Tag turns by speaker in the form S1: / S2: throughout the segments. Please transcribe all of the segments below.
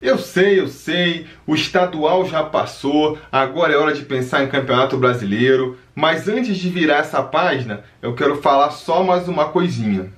S1: Eu sei, o estadual já passou, agora é hora de pensar em Campeonato Brasileiro, mas antes de virar essa página, eu quero falar só mais uma coisinha.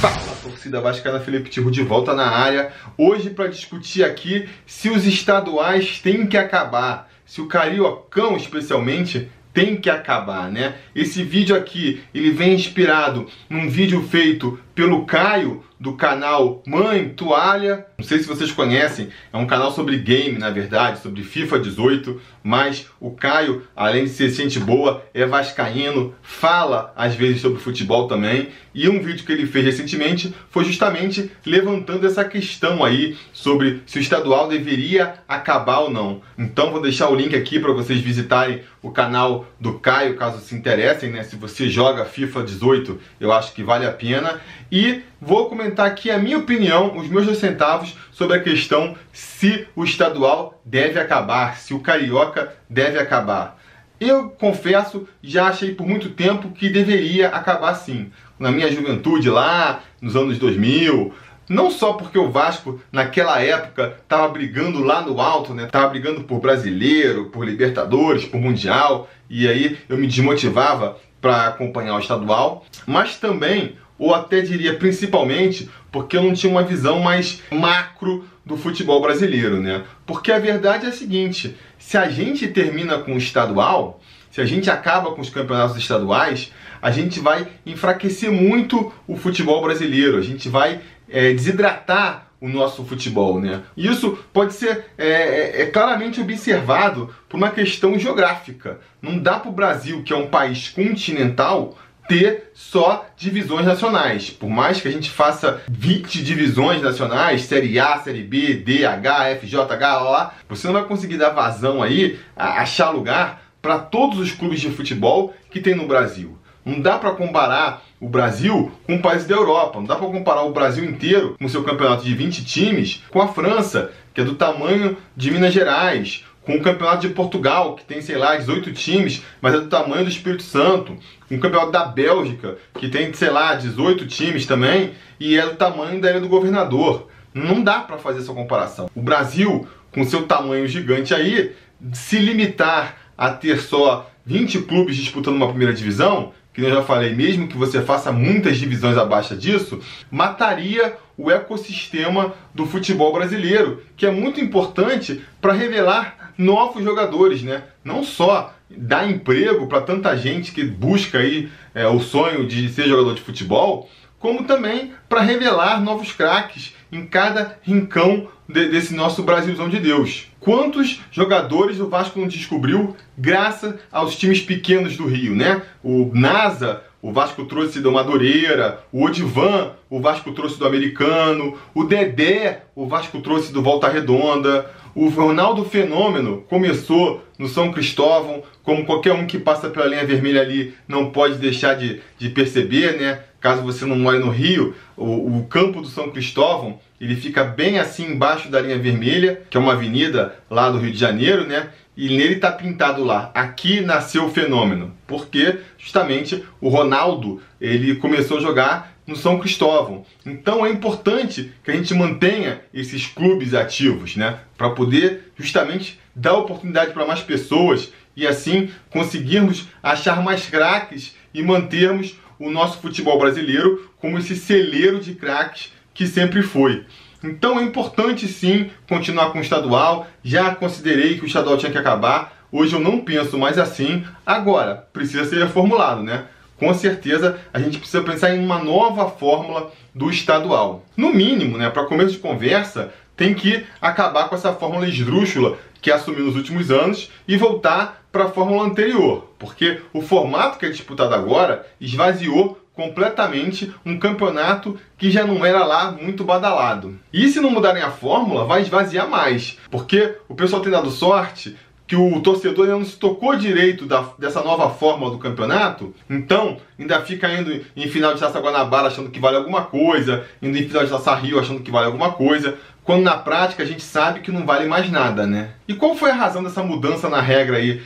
S1: Fala, torcida vascaína, Felipe Tiru de volta na área, hoje para discutir aqui se os estaduais têm que acabar, se o Cariocão especialmente tem que acabar, né? Esse vídeo aqui, ele vem inspirado num vídeo feito pelo Caio, do canal Mãe Toalha. Não sei se vocês conhecem, é um canal sobre game, na verdade, sobre FIFA 18, mas o Caio, além de ser gente boa, é vascaíno, fala às vezes sobre futebol também, e um vídeo que ele fez recentemente foi justamente levantando essa questão aí sobre se o estadual deveria acabar ou não. Então vou deixar o link aqui para vocês visitarem o canal do Caio, caso se interessem, né? Se você joga FIFA 18, eu acho que vale a pena. E vou comentar aqui a minha opinião, os meus 2 centavos, sobre a questão se o estadual deve acabar, se o carioca deve acabar. Eu confesso, já achei por muito tempo que deveria acabar sim. Na minha juventude lá, nos anos 2000, não só porque o Vasco naquela época estava brigando lá no alto, né? Tava brigando por Brasileiro, por Libertadores, por Mundial, e aí eu me desmotivava para acompanhar o estadual, mas também, ou até diria principalmente, porque eu não tinha uma visão mais macro do futebol brasileiro, né? Porque a verdade é a seguinte, se a gente termina com o estadual, se a gente acaba com os campeonatos estaduais, a gente vai enfraquecer muito o futebol brasileiro, a gente vai desidratar o nosso futebol, né? Isso pode ser claramente observado por uma questão geográfica. Não dá para o Brasil, que é um país continental, ter só divisões nacionais. Por mais que a gente faça 20 divisões nacionais, Série A, Série B, D, H, F, J, H, lá, você não vai conseguir dar vazão aí, achar lugar para todos os clubes de futebol que tem no Brasil. Não dá para comparar o Brasil com países da Europa, não dá para comparar o Brasil inteiro com seu campeonato de 20 times com a França, que é do tamanho de Minas Gerais, com o campeonato de Portugal, que tem, sei lá, 18 times, mas é do tamanho do Espírito Santo, com o campeonato da Bélgica, que tem, sei lá, 18 times também, e é do tamanho da Ilha do Governador. Não dá para fazer essa comparação. O Brasil, com seu tamanho gigante aí, se limitar a ter só 20 clubes disputando uma primeira divisão, que eu já falei, mesmo que você faça muitas divisões abaixo disso, mataria o ecossistema do futebol brasileiro, que é muito importante para revelar novos jogadores, né? Não só dar emprego para tanta gente que busca aí o sonho de ser jogador de futebol, como também para revelar novos craques em cada rincão desse nosso Brasilzão de Deus. Quantos jogadores o Vasco não descobriu graças aos times pequenos do Rio, né? O NASA, o Vasco trouxe do Madureira, o Odivan, o Vasco trouxe do Americano, o Dedé, o Vasco trouxe do Volta Redonda, o Ronaldo Fenômeno começou no São Cristóvão, como qualquer um que passa pela linha vermelha ali não pode deixar de perceber, né? Caso você não more no Rio, o campo do São Cristóvão, ele fica bem assim embaixo da linha vermelha, que é uma avenida lá do Rio de Janeiro, né? E nele está pintado lá, aqui nasceu o Fenômeno, porque justamente o Ronaldo, ele começou a jogar no São Cristóvão. Então é importante que a gente mantenha esses clubes ativos, né? Para poder justamente dar oportunidade para mais pessoas e assim conseguirmos achar mais craques e mantermos o nosso futebol brasileiro como esse celeiro de craques que sempre foi. Então é importante sim continuar com o estadual, já considerei que o estadual tinha que acabar, hoje eu não penso mais assim, agora precisa ser reformulado, né? Com certeza a gente precisa pensar em uma nova fórmula do estadual. No mínimo, né, para começo de conversa, tem que acabar com essa fórmula esdrúxula que assumiu nos últimos anos e voltar para a fórmula anterior, porque o formato que é disputado agora esvaziou completamente um campeonato que já não era lá muito badalado. E se não mudarem a fórmula, vai esvaziar mais, porque o pessoal tem dado sorte que o torcedor ainda não se tocou direito dessa nova fórmula do campeonato, então ainda fica indo em final de Taça Guanabara achando que vale alguma coisa, indo em final de Taça Rio achando que vale alguma coisa, quando na prática a gente sabe que não vale mais nada, né? E qual foi a razão dessa mudança na regra aí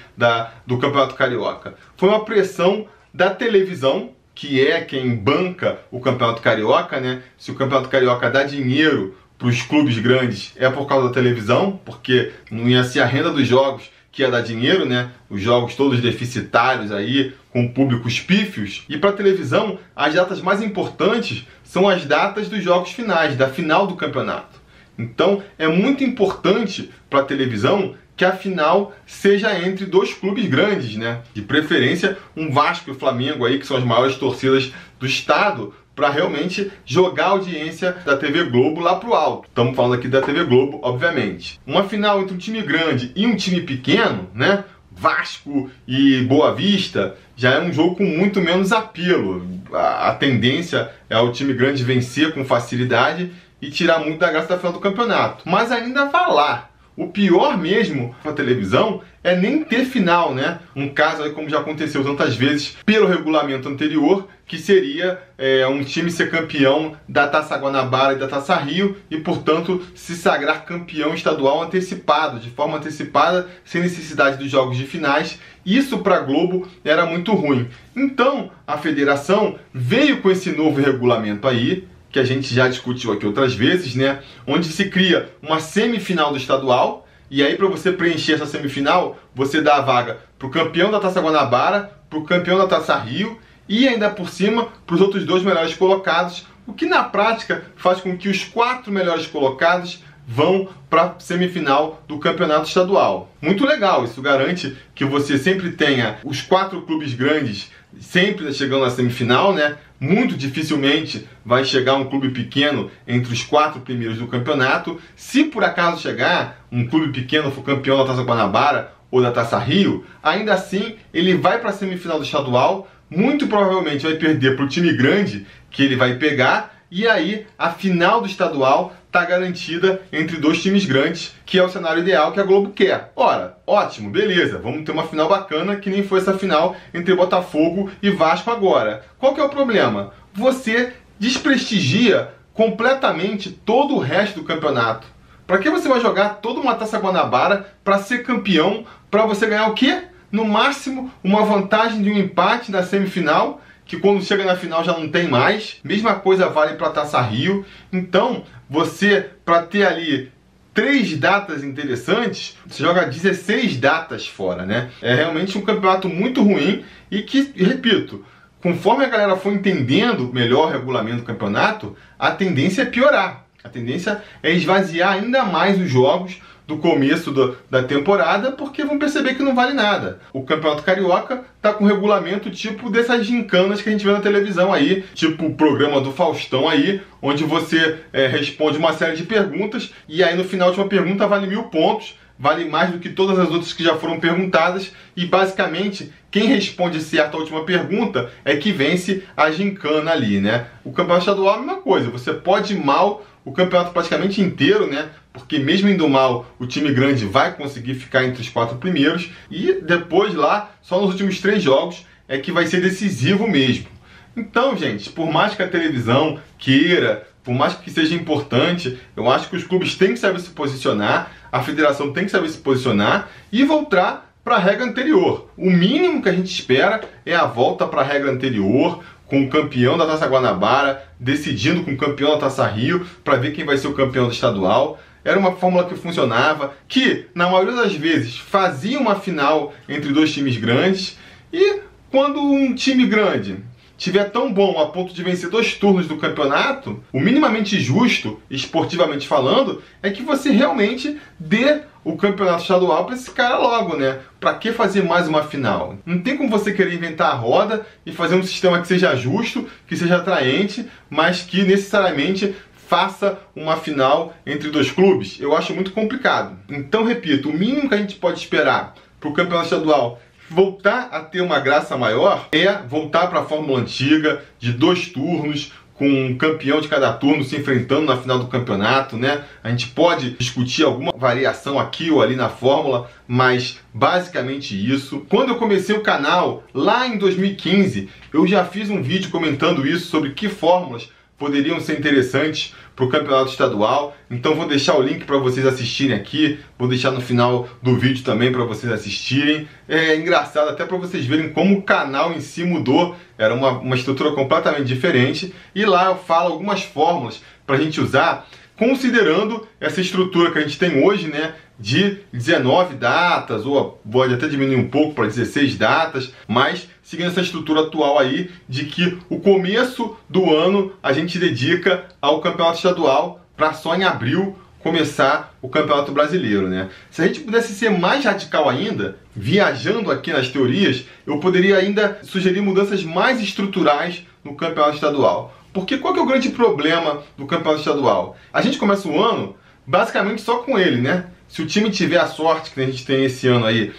S1: do Campeonato Carioca? Foi uma pressão da televisão, que é quem banca o Campeonato Carioca, né? Se o Campeonato Carioca dá dinheiro para os clubes grandes é por causa da televisão, porque não ia ser a renda dos jogos que ia dar dinheiro, né? Os jogos todos deficitários aí, com públicos pífios. E para a televisão, as datas mais importantes são as datas dos jogos finais, da final do campeonato. Então, é muito importante para a televisão que a final seja entre dois clubes grandes, né? De preferência, um Vasco e o Flamengo aí, que são as maiores torcidas do estado, para realmente jogar a audiência da TV Globo lá pro alto. Estamos falando aqui da TV Globo, obviamente. Uma final entre um time grande e um time pequeno, né? Vasco e Boa Vista, já é um jogo com muito menos apelo. A tendência é o time grande vencer com facilidade e tirar muito da graça da final do campeonato. Mas ainda vai lá. O pior mesmo para a televisão é nem ter final, né? Um caso aí como já aconteceu tantas vezes pelo regulamento anterior, que seria um time ser campeão da Taça Guanabara e da Taça Rio e, portanto, se sagrar campeão estadual antecipado, de forma antecipada, sem necessidade dos jogos de finais. Isso para a Globo era muito ruim. Então, a federação veio com esse novo regulamento aí, que a gente já discutiu aqui outras vezes, né? Onde se cria uma semifinal do estadual, e aí para você preencher essa semifinal, você dá a vaga para o campeão da Taça Guanabara, para o campeão da Taça Rio, e ainda por cima para os outros dois melhores colocados, o que na prática faz com que os 4 melhores colocados vão para a semifinal do campeonato estadual. Muito legal, isso garante que você sempre tenha os 4 clubes grandes sempre chegando na semifinal, né? Muito dificilmente vai chegar um clube pequeno entre os 4 primeiros do campeonato. Se por acaso chegar um clube pequeno for campeão da Taça Guanabara ou da Taça Rio, ainda assim ele vai para a semifinal do estadual, muito provavelmente vai perder para o time grande que ele vai pegar, e aí a final do estadual está garantida entre dois times grandes, que é o cenário ideal que a Globo quer. Ora, ótimo, beleza, vamos ter uma final bacana, que nem foi essa final entre Botafogo e Vasco agora. Qual que é o problema? Você desprestigia completamente todo o resto do campeonato. Para que você vai jogar toda uma Taça Guanabara para ser campeão, para você ganhar o quê? No máximo, uma vantagem de um empate na semifinal, que quando chega na final já não tem mais. Mesma coisa vale para a Taça Rio. Então, você, para ter ali 3 datas interessantes, você joga 16 datas fora, né? É realmente um campeonato muito ruim e que, repito, conforme a galera for entendendo melhor o regulamento do campeonato, a tendência é piorar. A tendência é esvaziar ainda mais os jogos do começo da temporada, porque vão perceber que não vale nada. O Campeonato Carioca tá com regulamento tipo dessas gincanas que a gente vê na televisão aí, tipo o programa do Faustão aí, onde você responde uma série de perguntas e aí no final de uma pergunta vale 1000 pontos, vale mais do que todas as outras que já foram perguntadas, e basicamente quem responde certo a última pergunta é que vence a gincana ali, né? O Campeonato Estadual é a mesma coisa, você pode ir mal o campeonato praticamente inteiro, né? Porque mesmo indo mal, o time grande vai conseguir ficar entre os 4 primeiros, e depois lá, só nos últimos 3 jogos, é que vai ser decisivo mesmo. Então, gente, por mais que a televisão queira, por mais que seja importante, eu acho que os clubes têm que saber se posicionar, a federação tem que saber se posicionar e voltar para a regra anterior. O mínimo que a gente espera é a volta para a regra anterior, com o campeão da Taça Guanabara, decidindo com o campeão da Taça Rio, para ver quem vai ser o campeão do estadual. Era uma fórmula que funcionava, que na maioria das vezes fazia uma final entre 2 times grandes, e quando um time grande tiver tão bom a ponto de vencer 2 turnos do campeonato, o minimamente justo, esportivamente falando, é que você realmente dê o campeonato estadual para esse cara logo, né? Para que fazer mais uma final? Não tem como você querer inventar a roda e fazer um sistema que seja justo, que seja atraente, mas que necessariamente faça uma final entre 2 clubes. Eu acho muito complicado. Então, repito, o mínimo que a gente pode esperar para o campeonato estadual voltar a ter uma graça maior é voltar para a fórmula antiga de 2 turnos, com um campeão de cada turno se enfrentando na final do campeonato, né? A gente pode discutir alguma variação aqui ou ali na fórmula, mas basicamente isso. Quando eu comecei o canal, lá em 2015, eu já fiz um vídeo comentando isso, sobre que fórmulas poderiam ser interessantes para o campeonato estadual. Então vou deixar o link para vocês assistirem aqui, vou deixar no final do vídeo também para vocês assistirem. É engraçado até para vocês verem como o canal em si mudou, era uma estrutura completamente diferente, e lá eu falo algumas fórmulas para a gente usar, considerando essa estrutura que a gente tem hoje, né, de 19 datas, ou pode até diminuir um pouco para 16 datas, mas seguindo essa estrutura atual aí, de que o começo do ano a gente dedica ao campeonato estadual, para só em abril começar o Campeonato Brasileiro, né? Se a gente pudesse ser mais radical ainda, viajando aqui nas teorias, eu poderia ainda sugerir mudanças mais estruturais no Campeonato Estadual. Porque qual que é o grande problema do Campeonato Estadual? A gente começa o ano basicamente só com ele, né? Se o time tiver a sorte que a gente tem esse ano aí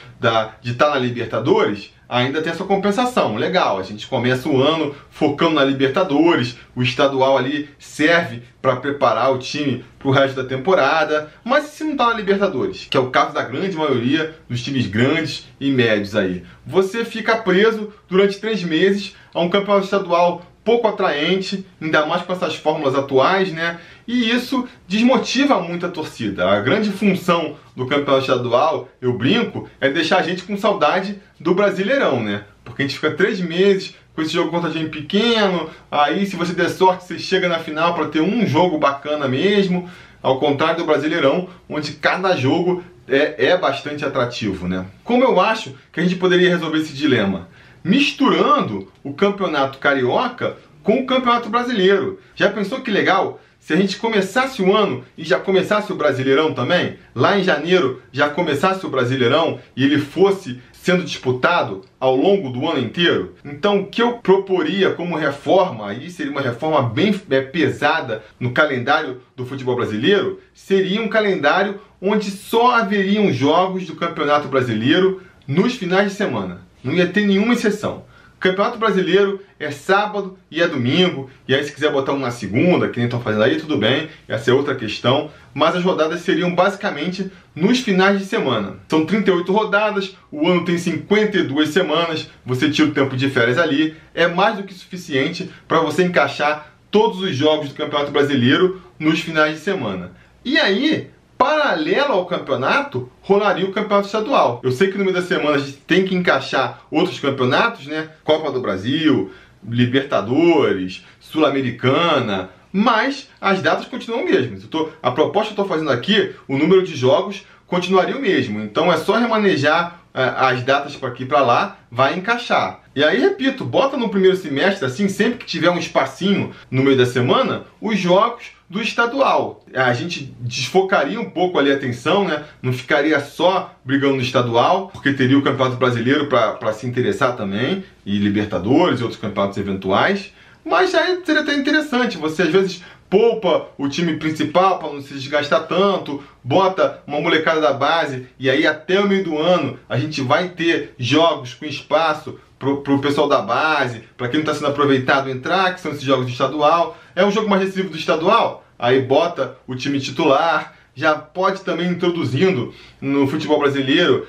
S1: de estar na Libertadores, ainda tem essa compensação, legal, a gente começa o ano focando na Libertadores, o estadual ali serve para preparar o time para o resto da temporada, mas se não está na Libertadores, que é o caso da grande maioria dos times grandes e médios aí, você fica preso durante 3 meses a um campeonato estadual pouco atraente, ainda mais com essas fórmulas atuais, né? E isso desmotiva muito a torcida. A grande função do campeonato estadual, eu brinco, é deixar a gente com saudade do Brasileirão, né? Porque a gente fica 3 meses com esse jogo contra time pequeno, aí se você der sorte, você chega na final para ter um jogo bacana mesmo, ao contrário do Brasileirão, onde cada jogo é bastante atrativo, né? Como eu acho que a gente poderia resolver esse dilema? Misturando o campeonato carioca com o campeonato brasileiro. Já pensou que legal? Se a gente começasse o ano e já começasse o Brasileirão também, lá em janeiro já começasse o Brasileirão e ele fosse sendo disputado ao longo do ano inteiro? Então o que eu proporia como reforma, aí seria uma reforma bem pesada no calendário do futebol brasileiro, seria um calendário onde só haveriam jogos do Campeonato Brasileiro nos finais de semana. Não ia ter nenhuma exceção. O Campeonato Brasileiro é sábado e é domingo, e aí se quiser botar um na segunda, que nem estão fazendo aí, tudo bem, essa é outra questão, mas as rodadas seriam basicamente nos finais de semana. São 38 rodadas, o ano tem 52 semanas, você tira o tempo de férias ali, é mais do que suficiente para você encaixar todos os jogos do Campeonato Brasileiro nos finais de semana. E aí, paralelo ao campeonato, rolaria o campeonato estadual. Eu sei que no meio da semana a gente tem que encaixar outros campeonatos, né? Copa do Brasil, Libertadores, Sul-Americana, mas as datas continuam mesmas. A proposta que eu estou fazendo aqui, o número de jogos continuaria o mesmo. Então é só remanejar as datas para aqui e para lá, vai encaixar. E aí, repito, bota no primeiro semestre, assim, sempre que tiver um espacinho no meio da semana, os jogos do estadual. A gente desfocaria um pouco ali a atenção, né? Não ficaria só brigando no estadual, porque teria o Campeonato Brasileiro para se interessar também, e Libertadores e outros campeonatos eventuais. Mas aí seria até interessante, você às vezes poupa o time principal para não se desgastar tanto, bota uma molecada da base, e aí até o meio do ano a gente vai ter jogos com espaço pro pessoal da base, para quem não está sendo aproveitado entrar, que são esses jogos de estadual. É um jogo mais restritivo do estadual, aí bota o time titular, já pode também introduzindo no futebol brasileiro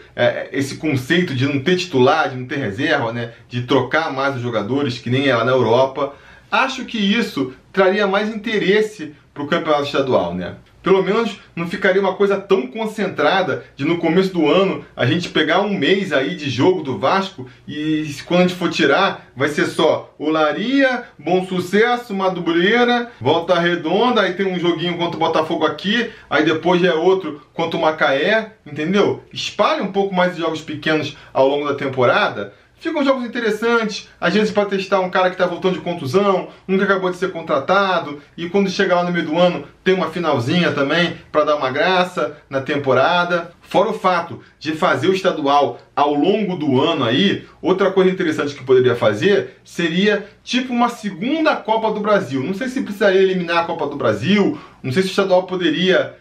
S1: esse conceito de não ter titular, de não ter reserva, né? De trocar mais os jogadores, que nem é lá na Europa. Acho que isso traria mais interesse para o campeonato estadual, né? Pelo menos não ficaria uma coisa tão concentrada de no começo do ano a gente pegar um mês aí de jogo do Vasco e quando a gente for tirar vai ser só Olaria, Bom Sucesso, Madureira, Volta Redonda, aí tem um joguinho contra o Botafogo aqui, aí depois já é outro contra o Macaé, entendeu? Espalhe um pouco mais de jogos pequenos ao longo da temporada. Ficam jogos interessantes, às vezes para testar um cara que está voltando de contusão, um que acabou de ser contratado, e quando chegar lá no meio do ano tem uma finalzinha também para dar uma graça na temporada. Fora o fato de fazer o estadual ao longo do ano aí, outra coisa interessante que poderia fazer seria tipo uma segunda Copa do Brasil. Não sei se precisaria eliminar a Copa do Brasil, não sei se o estadual poderia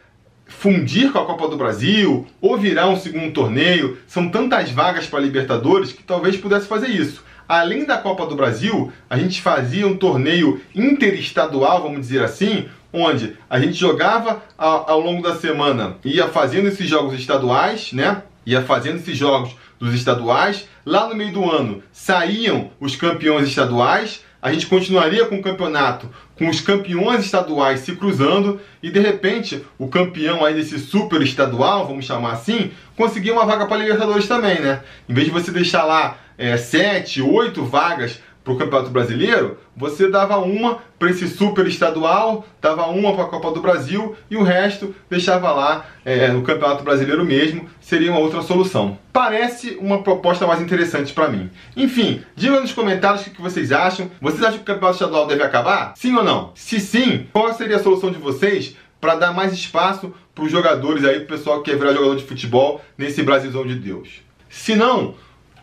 S1: fundir com a Copa do Brasil ou virar um segundo torneio. São tantas vagas para Libertadores que talvez pudesse fazer isso. Além da Copa do Brasil, a gente fazia um torneio interestadual, vamos dizer assim, onde a gente jogava ao longo da semana, ia fazendo esses jogos estaduais, né? Ia fazendo esses jogos dos estaduais. Lá no meio do ano saíam os campeões estaduais. A gente continuaria com o campeonato com os campeões estaduais se cruzando e de repente o campeão aí desse super estadual, vamos chamar assim, conseguir uma vaga para a Libertadores também, né? Em vez de você deixar lá 7, 8 vagas para o Campeonato Brasileiro, você dava uma para esse super estadual, dava uma para a Copa do Brasil e o resto deixava lá no Campeonato Brasileiro mesmo, seria uma outra solução. Parece uma proposta mais interessante para mim. Enfim, diga nos comentários o que vocês acham. Vocês acham que o Campeonato Estadual deve acabar? Sim ou não? Se sim, qual seria a solução de vocês para dar mais espaço para os jogadores aí, para o pessoal que quer virar jogador de futebol nesse Brasilzão de Deus? Se não,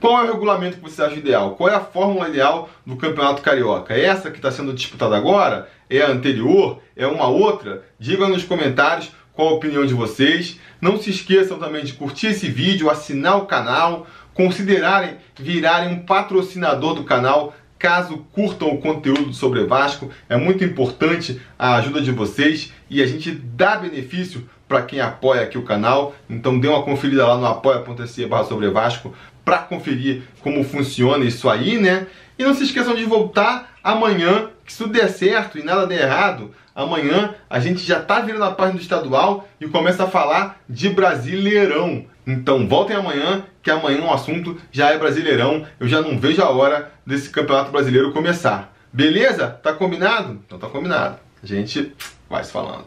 S1: qual é o regulamento que você acha ideal? Qual é a fórmula ideal do Campeonato Carioca? É essa que está sendo disputada agora? É a anterior? É uma outra? Diga nos comentários qual a opinião de vocês. Não se esqueçam também de curtir esse vídeo, assinar o canal, considerarem virarem um patrocinador do canal, caso curtam o conteúdo sobre Vasco. É muito importante a ajuda de vocês e a gente dá benefício para quem apoia aqui o canal. Então dê uma conferida lá no apoia.se/sobrevasco para conferir como funciona isso aí, né? E não se esqueçam de voltar amanhã, que se tudo der certo e nada der errado, amanhã a gente já tá virando a página do estadual e começa a falar de Brasileirão. Então voltem amanhã, que amanhã o assunto já é Brasileirão. Eu já não vejo a hora desse Campeonato Brasileiro começar. Beleza? Tá combinado? Então tá combinado. A gente vai se falando.